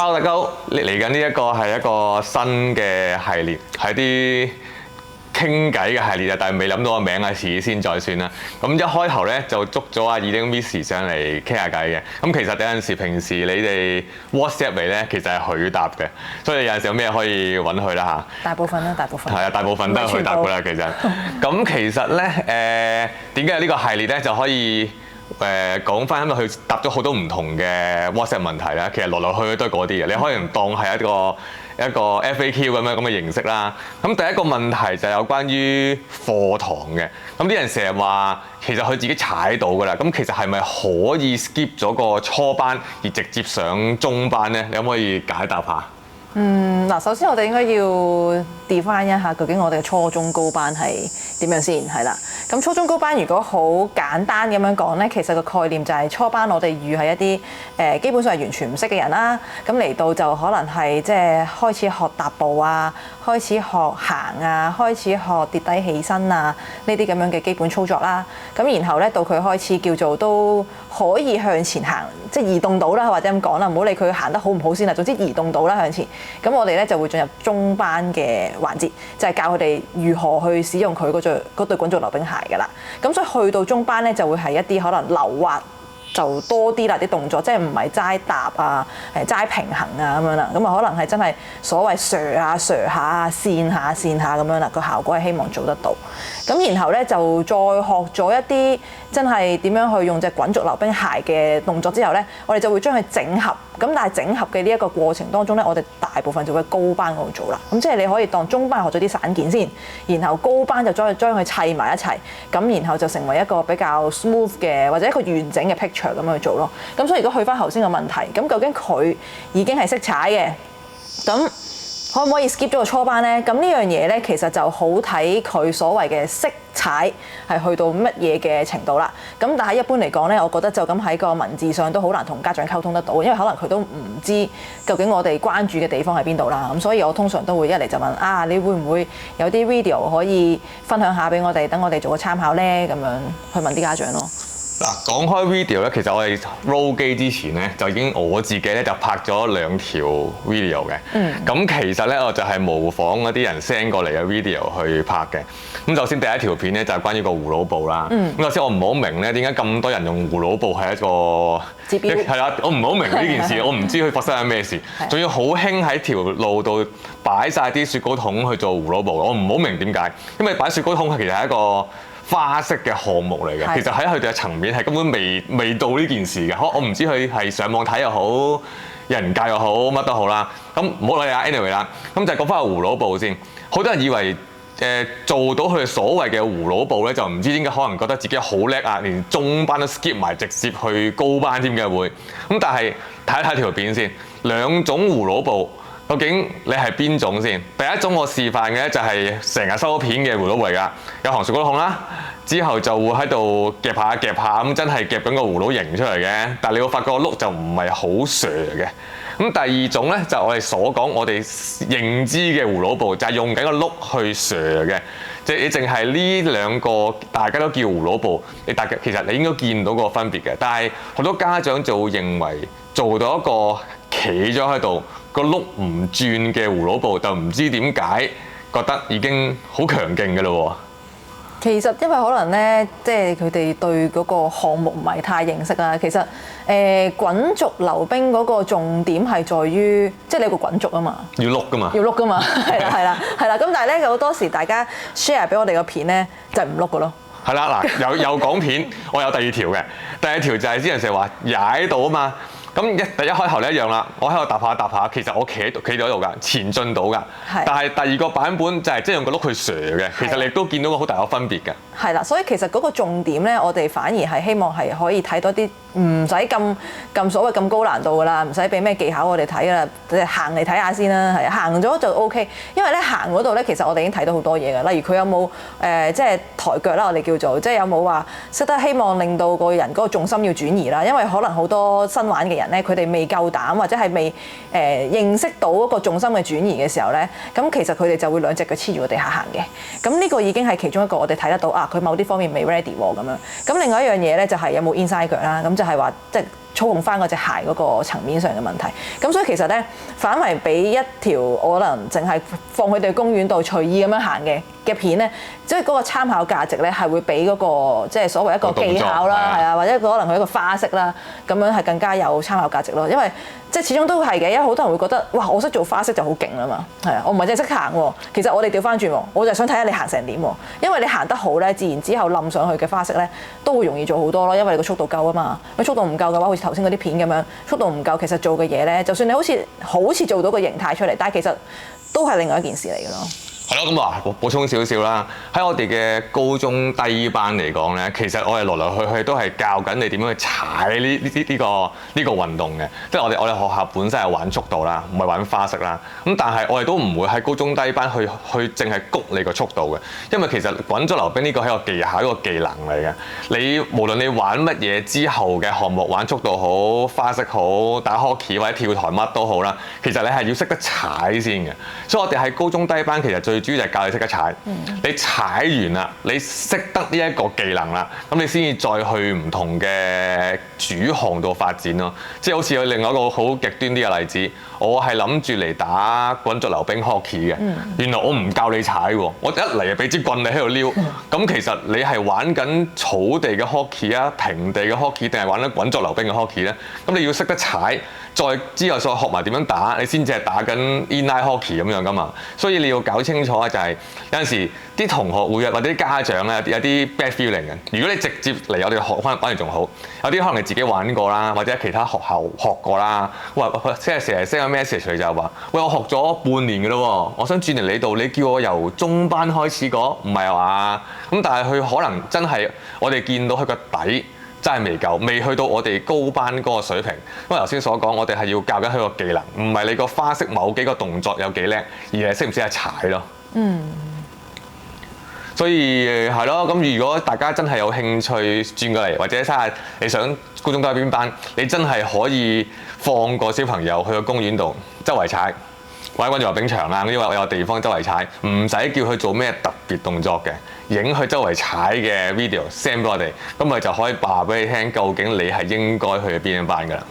Hello，大家好，嚟緊呢一個係一個新嘅系列，係啲傾偈嘅系列啊，但係未諗到個名啊，遲先再算啦。咁一開頭咧就捉咗阿二丁 Miss 上嚟傾下偈嘅。咁其實有陣時平時你哋 WhatsApp 嚟咧，其實係佢答嘅，所以有陣時有咩可以揾佢啦嚇。大部分啦，大部分。係啊，大部分都係佢答㗎啦，其實。咁其實咧點解呢個系列咧就可以講翻，因為佢答咗好多唔同嘅 WhatsApp 問題啦，其實來來去去都係嗰啲嘅，你可能當係一個 FAQ 咁嘅形式啦。咁第一個問題就係有關於課堂嘅，咁啲人成日話其實佢自己踩到㗎啦，咁其實係咪可以 skip 咗個初班而直接上中班呢？你可唔可以解答下？嗱，首先我哋應該要 define 一下究竟我哋嘅初中高班係點樣先，係啦。咁初中高班如果好簡單咁樣講咧，其實個概念就係初班我哋預係一啲基本上係完全唔識嘅人啦。咁嚟到就可能係即係開始學踏步啊，開始學行啊，開始學跌低起身啊，呢啲咁樣嘅基本操作啦。咁然後咧到佢開始叫做都可以向前行，即係移動到啦，或者咁講啦，唔好理佢行得好唔好先啦。總之移動到啦向前。咁我哋咧就會進入中班嘅環節，就係教佢哋如何去使用佢嗰對滾軸溜冰鞋㗎啦。咁所以去到中班咧，就會係一啲可能溜滑就多啲啦啲動作，即係唔係齋踏啊、齋平衡啊咁樣啦。咁啊可能係真係所謂 sir 啊、sir 下啊、線下線下咁樣啦。個效果係希望做得到。咁然後咧就再學咗一啲真係點樣去用隻滾軸溜冰鞋嘅動作之後咧，我哋就會將佢整合。咁但係整合嘅呢一個過程當中咧，我哋大部分就會喺高班嗰度做啦。咁即係你可以當中班學咗啲散件先，然後高班就將佢砌埋一齊，咁然後就成為一個比較 smooth 嘅或者一個完整嘅 picture 咁樣去做咯。咁所以如果去翻頭先嘅問題，咁究竟佢已經係識踩嘅，咁可唔可以 skip 咗個初班呢？咁呢樣嘢呢，其實就好睇佢所謂嘅識踩係去到乜嘢嘅程度啦。咁但係一般嚟講呢，我覺得就咁喺個文字上都好難同家長溝通得到，因為可能佢都唔知究竟我哋關注嘅地方喺邊度啦。咁所以我通常都會一嚟就問啊，你會唔會有啲 video 可以分享下俾我哋，等我哋做個參考呢？咁樣去問啲家長咯。嗱，講開 video 咧，其實我哋 roll 機之前咧，就已經我自己咧就拍咗2條 video 嘅。咁其實咧，我就係模仿嗰啲人 send 過嚟嘅 video 去拍嘅。咁首先第一條片咧就係關於個葫蘆步啦。咁頭先我唔好明咧，點解咁多人用葫蘆步係一個指標？係啦，我唔好明呢件事，我唔知佢發生緊咩事，仲要好興喺條路度擺晒啲雪糕筒去做葫蘆步，我唔好明點解，因為擺雪糕筒其實係一個花式嘅項目嚟嘅，其實喺佢哋嘅層面係根本未到呢件事嘅。我唔知佢係上網睇又好，有人教又好，乜都好啦。咁唔好理啦 ，anyway 啦。咁就講翻個葫蘆步先。好多人以為做到佢哋所謂嘅葫蘆步咧，就唔知點解可能覺得自己好叻啊，連中班都 skip 埋，直接去高班添嘅會。咁但係睇一睇條片先，2種葫蘆步。究竟你係邊種先？第一種我示範嘅咧就係成日收片嘅葫蘆步嚟㗎，有行雪糕筒啦，之後就會喺度夾下咁，真係夾緊個葫蘆形出嚟嘅。但係你會發覺個碌就唔係好 Sir 嘅。咁第二種咧就係我哋所講我哋認知嘅葫蘆步，就係用緊個碌去 Sir 嘅。即係你淨係呢2個大家都叫葫蘆步，其實你應該見到個分別嘅。但係好多家長就會認為做到一個企咗喺度個碌唔轉嘅葫蘆步，就唔知點解覺得已經好強勁嘅咯喎。其實因為可能咧，即係佢哋對嗰個項目唔係太認識啦。其實滾軸溜冰嗰個重點係在於，即係你有個滾軸啊嘛，要碌噶嘛，要碌噶嘛，係啦。咁但係咧好多時大家 share 俾我哋個片咧就係唔碌嘅咯。係啦，嗱又講片，我有第2條嘅。第2條就係啲人成日話踩到啊嘛。咁第一開頭咧一樣啦，我喺度踏下，其實我企到喺度㗎，前進到㗎。但係第2個版本就係即係用個碌去 Sir 嘅，其實你都見到個好大個分別㗎。係啦，所以其實嗰個重點咧，我哋反而係希望係可以睇多啲，唔使咁所謂咁高難度㗎啦，唔使俾咩技巧我哋睇啦，行嚟睇下先啦，係行咗就 OK。因為咧行嗰度咧，其實我哋已經睇到好多嘢㗎，例如佢有冇即係抬腳啦，我哋叫做即係有冇話識得希望令到個人嗰個重心要轉移啦，因為可能好多新玩嘅人咧，佢哋未夠膽或者係未認識到嗰個重心嘅轉移嘅時候咧，咁其實佢哋就會2隻腳黐住個地下行嘅。咁呢個已經係其中一個我哋睇得到啊，佢某啲方面未 ready 喎咁樣。咁另外一樣嘢咧就係有冇 inside 腳啦，咁就係話即係操控翻嗰隻鞋嗰個層面上嘅問題。咁所以其實咧，反為俾一條可能淨係放佢哋去公園度隨意咁樣行嘅片咧，即係嗰個參考價值咧係會比嗰個即係所謂一個技巧啦，係啊，或者可能佢一個花式啦，咁樣係更加有參考價值咯。因為即係始終都係嘅，因為好多人會覺得哇，我識做花式就好勁啦嘛，係啊，我唔係淨係識行喎。其實我哋調翻轉喎，我就係想睇下你行成點喎。因為你行得好咧，自然之後冧上去嘅花式咧都會容易做好多咯，因為你個速度夠啊嘛。咁速度唔夠嘅話，好似頭先嗰啲片咁樣，速度唔夠，其實做嘅嘢咧，就算你好似做到個形態出嚟，但係其實都係另外一件事嚟嘅咯。係咯，咁啊補充少少啦。喺我哋嘅高中低班嚟講咧，其實我哋來來去去都係教緊你點樣去踩呢個運動嘅。即係我哋學校本身係玩速度啦，唔係玩花式啦。咁但係我哋都唔會喺高中低班去淨係谷你個速度嘅，因為其實滾軸溜冰呢個係一個技巧，一個技能嚟嘅。你無論你玩乜嘢之後嘅項目，玩速度好、花式好、打 hockey 或者跳台乜都好啦，其實你係要識得踩先嘅。所以我哋喺高中低班其實最主要就係教你識得踩，你踩完啦，你識得呢一個技能啦，咁你先至再去唔同嘅主項度發展咯。即係好似有另外一個好極端啲嘅例子，我係諗住嚟打滾軸溜冰 hockey 嘅，原來我唔教你踩喎，我一嚟就俾支棍你喺度撩，咁其實你係玩緊草地嘅 hockey 啊，平地嘅 hockey 定係玩緊滾軸溜冰嘅 hockey 咧？咁你要識得踩，再之後再學埋點樣打，你先至係打緊 inline hockey 咁樣噶嘛。所以你要搞清楚就係有陣時啲同學會或者啲家長咧有啲 bad feeling 嘅。如果你直接嚟我哋學翻反而仲好，有啲可能你自己玩過啦，或者其他學校學過啦。喂，即係成日 send 個 message 嚟就係話，喂，我學咗半年嘅咯喎，我想轉嚟你度，你叫我由中班開始講，唔係話咁，但係佢可能真係我哋見到佢個底。真係未夠，未去到我哋高班嗰個水平。因為頭先所講，我哋係要教緊佢個技能，唔係你個花式某幾個動作有幾叻，而係識唔識得踩咯。所以係咯，咁如果大家真係有興趣轉過嚟，或者睇下你想高中低邊班，你真係可以放個小朋友去個公園度周圍踩，或者滾軸溜冰場啦，因為我有地方周圍踩，唔使叫佢做咩特別動作嘅，影佢周圍踩嘅 video send 俾我哋，咁我哋就可以話俾你聽，究竟你係應該去邊一班㗎啦。